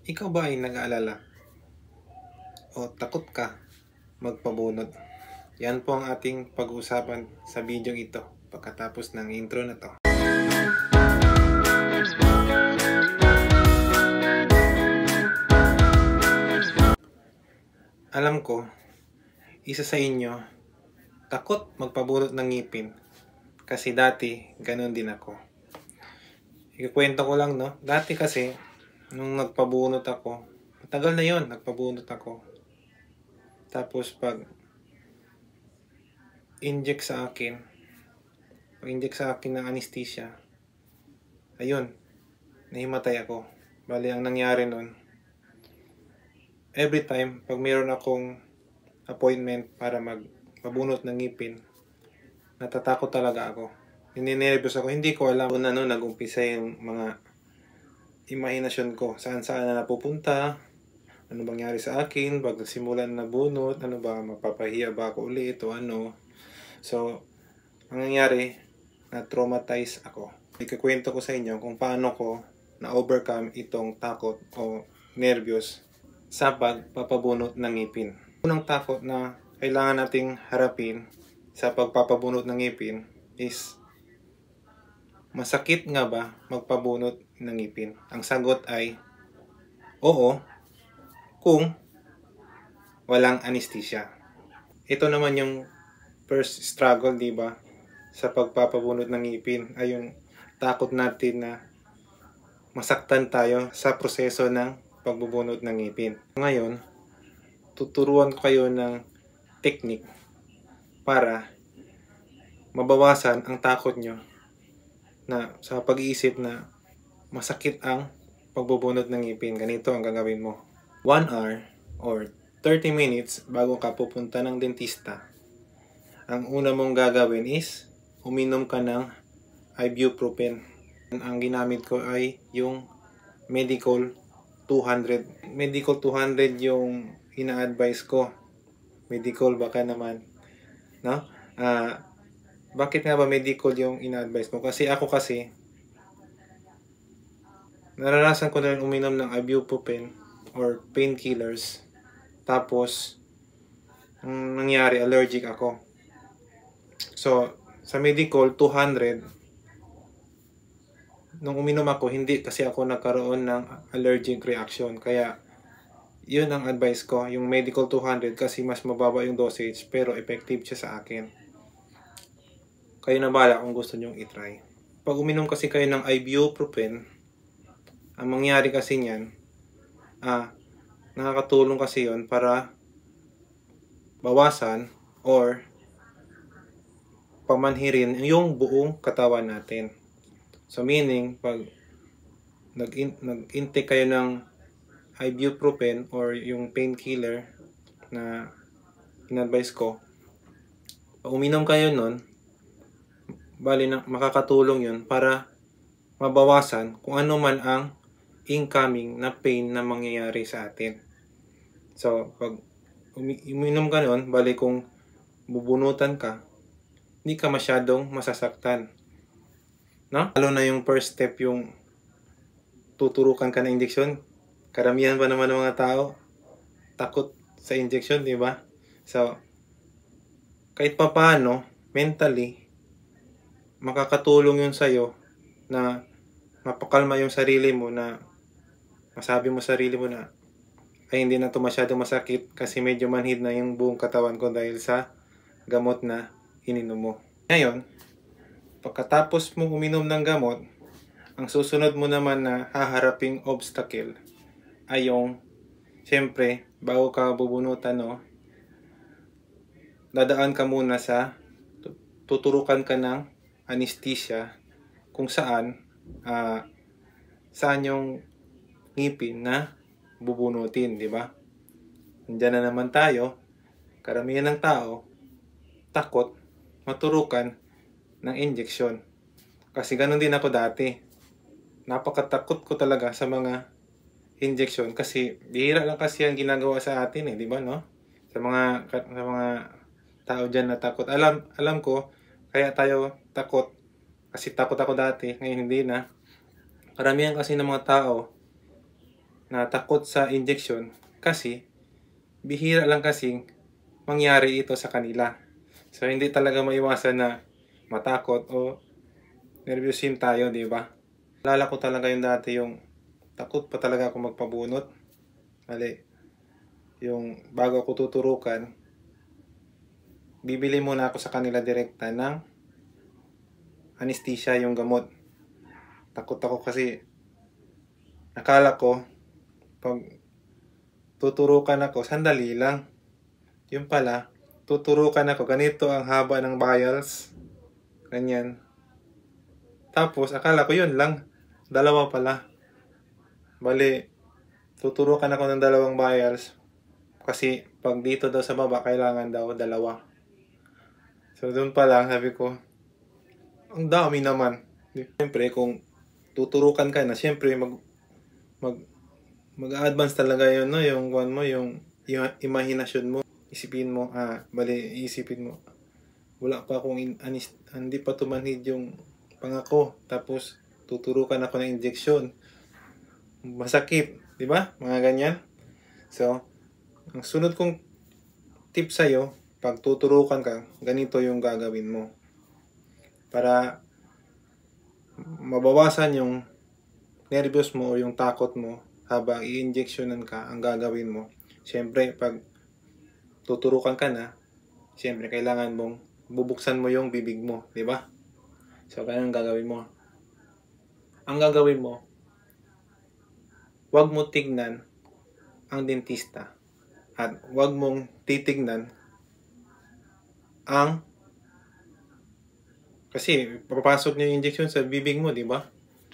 Ikaw ba ay nag-aalala o takot ka magpabunot? Yan po ang ating pag-uusapan sa video ito pagkatapos ng intro na to. Alam ko, isa sa inyo takot magpabunot ng ngipin kasi dati ganun din ako. Ikukwento ko lang, no? Dati kasi nung nagpabunot ako, matagal na yon nagpabunot ako. Tapos pag inject sa akin ng anesthesia, ayun, nahimatay ako. Bali, ang nangyari nun, every time pag mayroon akong appointment para magpabunot ng ngipin, natatakot talaga ako. Ninenervyos ako. Hindi ko alam kung ano nag-umpisa yung mga imahinasyon ko. Saan na napupunta, ano mangyari sa akin pag nagsimulan na bunot, ano ba, mapapahiya ba ako ulit o ano. So, ang nangyari, na-traumatize ako. Ikukwento ko sa inyo kung paano ko na-overcome itong takot o nervyos sa pagpapabunot ng ngipin. Unang takot na kailangan nating harapin sa pagpapabunot ng ngipin is, masakit nga ba magpabunot ng ngipin? Ang sagot ay oo, kung walang anesthesia. Ito naman yung first struggle, di ba? Sa pagpapabunot ng ngipin ay yung takot natin na masaktan tayo sa proseso ng pagbubunot ng ngipin. Ngayon, tuturuan ko kayo ng technique para mabawasan ang takot nyo na sa pag-iisip na masakit ang pagbubunot ng ngipin. Ganito ang gagawin mo. 1 hour or 30 minutes bago ka pupunta ng dentista, ang una mong gagawin is uminom ka ng ibuprofen. Ang ginamit ko ay yung Medicol 200. Medicol 200 yung ina-advise ko. Medicol baka naman, no? Bakit nga ba Medicol yung ina-advise ko? Kasi ako naranasan ko na rin uminom ng ibuprofen or painkillers. Tapos, ang nangyari, allergic ako. So, sa Medicol 200, nung uminom ako, hindi kasi ako nagkaroon ng allergic reaction. Kaya, yun ang advice ko, yung Medicol 200, kasi mas mababa yung dosage pero effective siya sa akin. Kayo na bahala kung gusto nyong itry. Pag uminom kasi kayo ng ibuprofen, ang mangyari kasi niyan, nakakatulong kasi yon para bawasan or pamanhirin yung buong katawan natin. So meaning, pag nag-intake kayo ng ibuprofen or yung painkiller na in-advise ko, pag uminom kayo nun, bali na makakatulong yun para mabawasan kung ano man ang incoming na pain na mangyayari sa atin. So, pag uminom ka nun, bali kung bubunutan ka, hindi ka masyadong masasaktan. No? Lalo na yung first step, yung tuturukan ka ng injection. Karamihan pa naman ng mga tao takot sa injection, di ba? So, kahit pa paano, mentally, makakatulong yun sa'yo na mapakalma yung sarili mo, na masabi mo sarili mo na ay hindi na ito masyadong masakit kasi medyo manhid na yung buong katawan ko dahil sa gamot na ininom mo. Ngayon, pagkatapos mo uminom ng gamot, ang susunod mo naman na haharaping obstacle ay yung, siyempre, bago ka bubunutan, no, dadaan ka muna sa, tuturukan ka ng anesthesia kung saan yung ngipin na bubunutin, di ba? Nandiyan na naman tayo, karamihan ng tao takot maturukan ng injection. Kasi ganun din ako dati. Napakatakot ko talaga sa mga injection kasi bihira lang kasi ang ginagawa sa atin, di ba, no? Sa mga tao diyan na takot. Alam ko kaya tayo takot kasi takot ako dati, ngayon hindi na. Karamihan kasi ng mga tao na takot sa injection kasi bihira lang kasing mangyari ito sa kanila. So, hindi talaga maiwasan na matakot o nervyusin tayo, di ba? Alala ko talaga yung dati yung takot pa talaga ako magpabunot. Yung bago ako tuturukan, bibili muna ako sa kanila direkta ng anesthesia, yung gamot. Takot ako kasi akala ko pag tuturukan ako, sandali lang. Yung pala, tuturukan ako, ganito ang haba ng vials. Ganyan. Tapos, akala ko yun lang. Dalawa pala. Bali, tuturukan ako ng 2 vials. Kasi, pag dito daw sa baba, kailangan daw 2. So, doon pa lang, sabi ko, ang dami naman. Siyempre, kung tuturukan ka na, siyempre, mag-advance talaga yun, no? Yung imahinasyon mo. Isipin mo, isipin mo, wala pa akong hindi pa tumanhid yung pangako. Tapos, tuturukan ako ng injection. Masakit, di ba? Mga ganyan. So, ang sunod kong tip sa'yo, pag tuturukan ka, ganito yung gagawin mo. Para mabawasan yung nervyos mo o yung takot mo habang i-injectionan ka, ang gagawin mo. Siyempre, pag tuturukan ka na, siyempre, kailangan mong bubuksan mo yung bibig mo, di ba? So, ganyan ang gagawin mo. Ang gagawin mo, huwag mo tignan ang dentista at huwag mong titignan kasi papasok niyo yung injection sa bibig mo, di ba?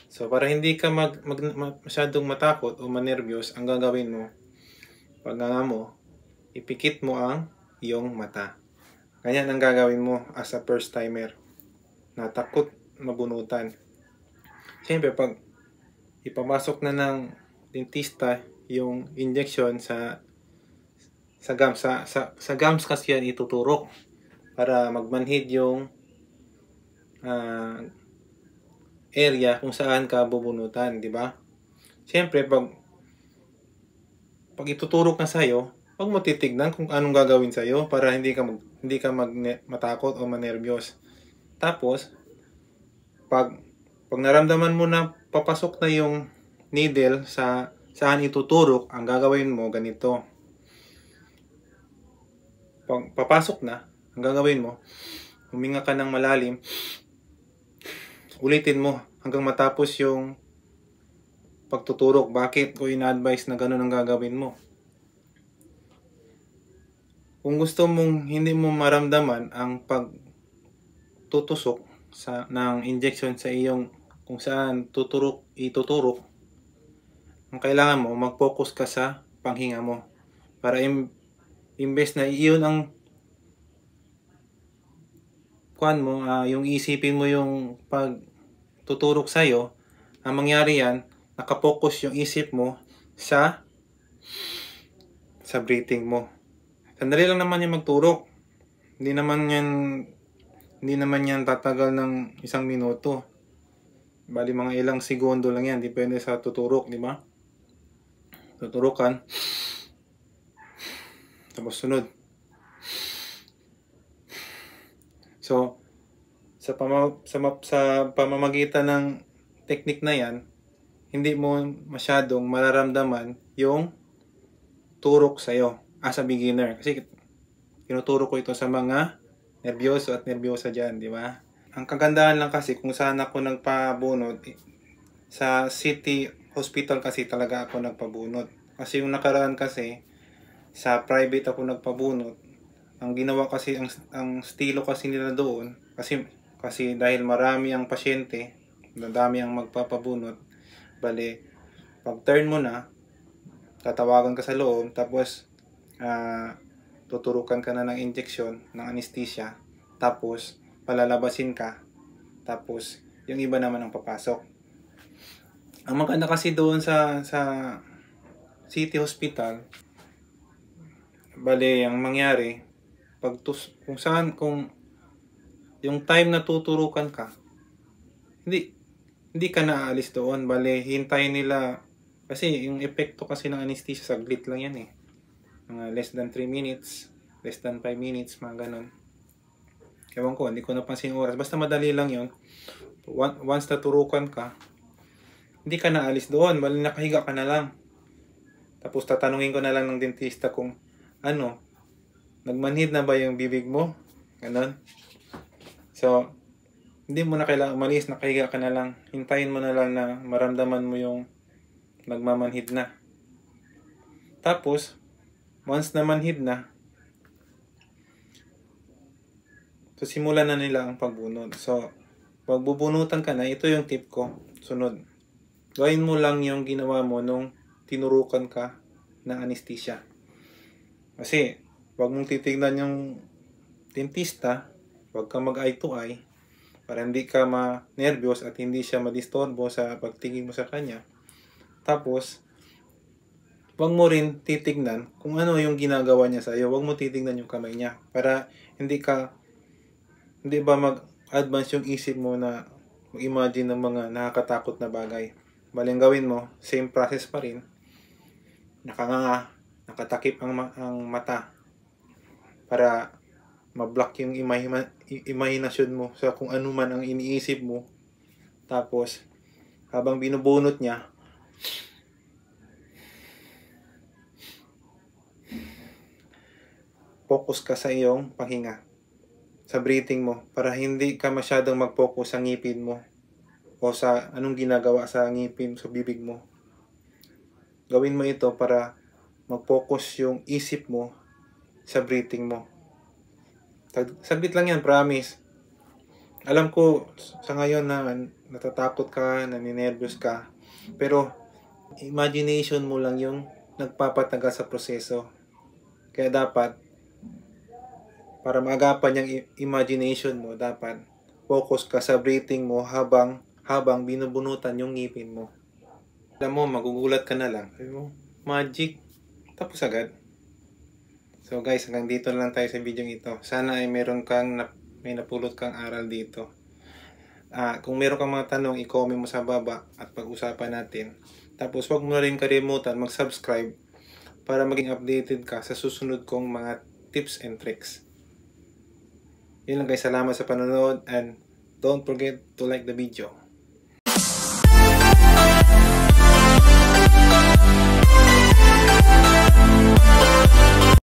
So, para hindi ka masyadong matakot o manervyos, ang gagawin mo, pag mo, ipikit mo ang iyong mata. Ganyan ang gagawin mo as a first timer na takot mabunutan. Siyempre, pag ipapasok na ng dentista yung injection sa gums, sa gums kasi yan ituturok para magmanhid yung area kung saan ka bubunutan, di ba? Siyempre, pag ituturok na sa'yo, huwag mo titignan kung anong gagawin sa'yo para hindi ka matakot o manervyos. Tapos, pag naramdaman mo na papasok na yung needle sa saan ituturok, ang gagawin mo ganito. Pag papasok na, ang gagawin mo, huminga ka ng malalim, ulitin mo hanggang matapos yung pagtuturok. Bakit ko ina-advise na ganun ang gagawin mo? Kung gusto mong hindi mo maramdaman ang pagtutusok ng injection sa iyong kung saan ituturok, ang kailangan mo, mag-focus ka sa panghinga mo. Para imbes na iyon ang yung isipin mo yung pagtuturok sa'yo, ang mangyari yan, nakapokus yung isip mo sa breathing mo. Sandali lang naman yung magturok. Hindi naman yan tatagal ng 1 minuto. Bali mga ilang segundo lang yan, depende sa tuturok, di ba? Tuturukan. Tapos sunod. So, sa pamamagitan ng technique na yan, hindi mo masyadong mararamdaman yung turok sa'yo as a beginner. Kasi tinuturo ko ito sa mga nervyoso at nervyosa dyan, di ba? Ang kagandahan lang kasi kung saan ako nagpabunot, sa city hospital kasi talaga ako nagpabunot. Kasi yung nakaraan kasi, sa private ako nagpabunot. Ang ginawa kasi, ang estilo kasi nila doon, kasi dahil marami ang pasyente, madami ang magpapabunot, bali, pag turn mo na, tatawagan ka sa loob, tapos, tuturukan ka na ng injection, ng anesthesia, tapos, palalabasin ka, tapos, yung iba naman ang papasok. Ang maganda kasi doon sa city hospital, bali, ang mangyari, kung yung time na tuturukan ka, hindi ka na aalis doon. Bale, hintayin nila Kasi yung epekto kasi ng anesthesia, saglit lang yan eh. Mga less than 3 minutes, less than 5 minutes, mga ganon. Ewan ko, hindi ko napansin yung oras. Basta madali lang yun. Once naturukan ka, hindi ka na alis doon. Bali nakahiga ka na lang. Tapos tatanungin ko na lang ng dentista kung ano, nagmanhid na ba yung bibig mo? Ganon. So, hindi mo na kailangan umalis, nakahiga ka na lang. Hintayin mo na lang na maramdaman mo yung nagmamanhid na. Tapos, once na manhid na, so simulan na nila ang pagbunot. So, pag bubunutan ka na, ito yung tip ko. Sunod. Gawin mo lang yung ginawa mo nung tinurukan ka ng anesthesia. Kasi, wag mong titignan yung dentista, wag ka mag-eye to eye, para hindi ka ma-nervyos at hindi siya madisturbo sa pagtingin mo sa kanya. Tapos, wag mo rin titignan kung ano yung ginagawa niya sa iyo. Wag mo titignan yung kamay niya para hindi ba mag-advance yung isip mo na mag-imagine ng mga nakakatakot na bagay. Baling gawin mo, same process pa rin. Nakanganga, nakatakip ang mata para ma-block yung imahinasyon mo sa kung ano man ang iniisip mo. Tapos, habang binubunot niya, focus ka sa iyong pahinga, sa breathing mo, para hindi ka masyadong mag-focus sa ngipin mo o sa anong ginagawa sa ngipin, sa bibig mo. Gawin mo ito para mag-focus yung isip mo sa breathing mo. Saglit lang yan, promise. Alam ko sa ngayon na natatakot ka, naninervyos ka, pero imagination mo lang yung nagpapatagal sa proseso. Kaya dapat, para maagapan yung imagination mo, dapat focus ka sa breathing mo habang binubunutan yung ngipin mo. Alam mo, magugulat ka na lang. Sabi mo, magic. Tapos agad. So guys, hanggang dito na lang tayo sa video ito. Sana ay may napulot kang aral dito. Kung meron kang mga tanong, i-comment mo sa baba at pag-usapan natin. Tapos wag mo na rin kalimutan mag-subscribe para maging updated ka sa susunod kong mga tips and tricks. Yun lang guys, salamat sa panonood and don't forget to like the video.